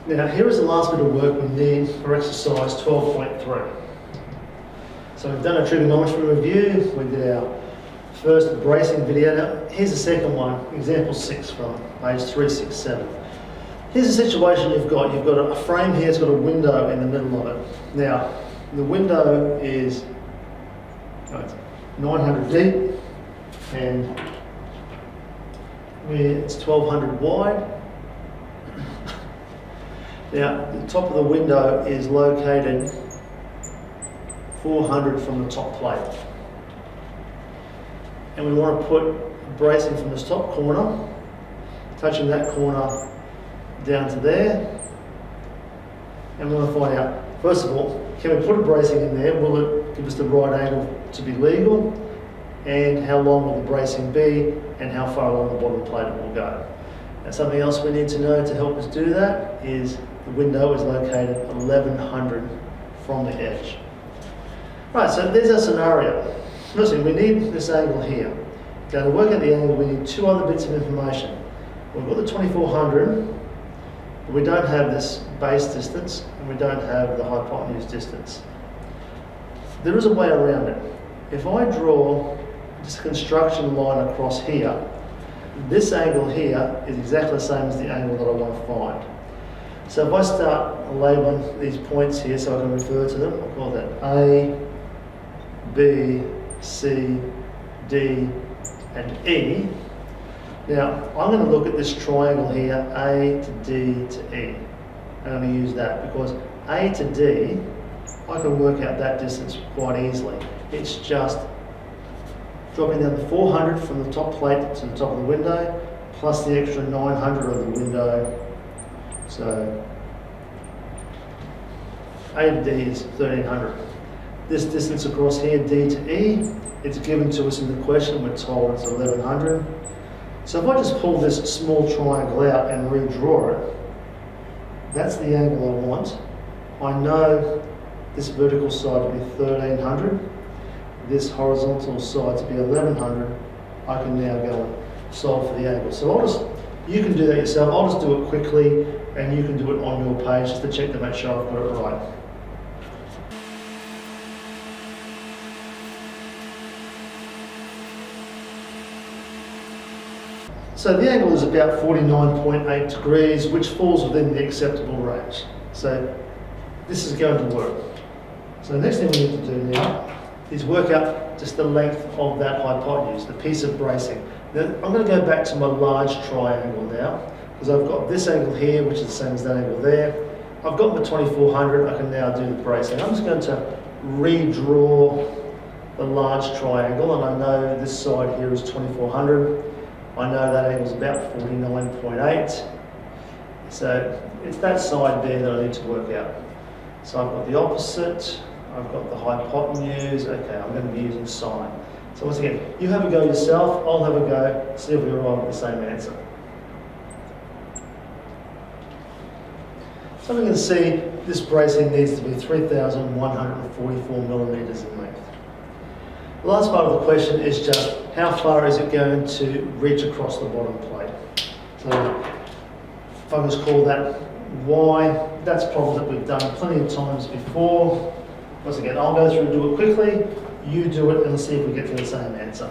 Now here is the last bit of work we need for exercise 12.3. So we've done a trigonometry review, we did our first bracing video. Now here's the second one, example 6 from page 367. Here's the situation you've got a frame here, it's got a window in the middle of it. Now the window is 900 deep and it's 1200 wide. Now the top of the window is located 400 from the top plate. And we want to put bracing from this top corner, touching that corner down to there. And we want to find out, first of all, can we put a bracing in there? Will it give us the right angle to be legal? And how long will the bracing be? And how far along the bottom plate it will go? Now something else we need to know to help us do that is the window is located 1100 from the edge. Right, so there's our scenario. Firstly, we need this angle here. Now to work out the angle, we need two other bits of information. We've got the 2400, but we don't have this base distance, and we don't have the hypotenuse distance. There is a way around it. If I draw this construction line across here, this angle here is exactly the same as the angle that I want to find. So if I start labeling these points here so I can refer to them, I'll call that A, B, C, D, and E. Now, I'm going to look at this triangle here, A to D to E. I'm going to use that because A to D, I can work out that distance quite easily. It's just dropping down the 400 from the top plate to the top of the window, plus the extra 900 of the window. So A to D is 1300. This distance across here, D to E, it's given to us in the question. We're told it's 1100. So if I just pull this small triangle out and redraw it, that's the angle I want. I know this vertical side to be 1300, this horizontal side to be 1100. I can now go and solve for the angle. So you can do that yourself. I'll just do it quickly and you can do it on your page just to check to make sure I've got it right. So the angle is about 49.8 degrees, which falls within the acceptable range. So this is going to work. So the next thing we need to do now is work out just the length of that hypotenuse, the piece of bracing. Now, I'm going to go back to my large triangle now, because I've got this angle here, which is the same as that angle there. I've got my 2400, I can now do the bracing. I'm just going to redraw the large triangle, and I know this side here is 2400. I know that angle is about 49.8. So it's that side there that I need to work out. So I've got the opposite, I've got the hypotenuse. Okay, I'm going to be using sine. So once again, you have a go yourself, I'll have a go, see if we arrive at the same answer. So we can see this bracing needs to be 3,144 millimetres in length. The last part of the question is just how far is it going to reach across the bottom plate. So if I just call that Y, that's a problem that we've done plenty of times before. Once again, I'll go through and do it quickly, you do it and let's see if we get to the same answer.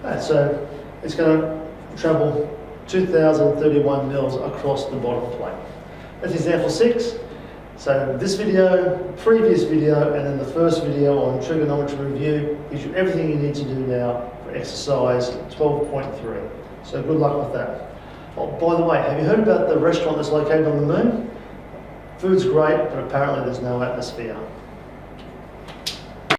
Right, so it's going to travel 2,031 mils across the bottom plate. That's example 6. So this video, previous video, and then the first video on trigonometry review gives you everything you need to do now for exercise 12.3. So good luck with that. Oh, by the way, have you heard about the restaurant that's located on the moon? Food's great, but apparently there's no atmosphere.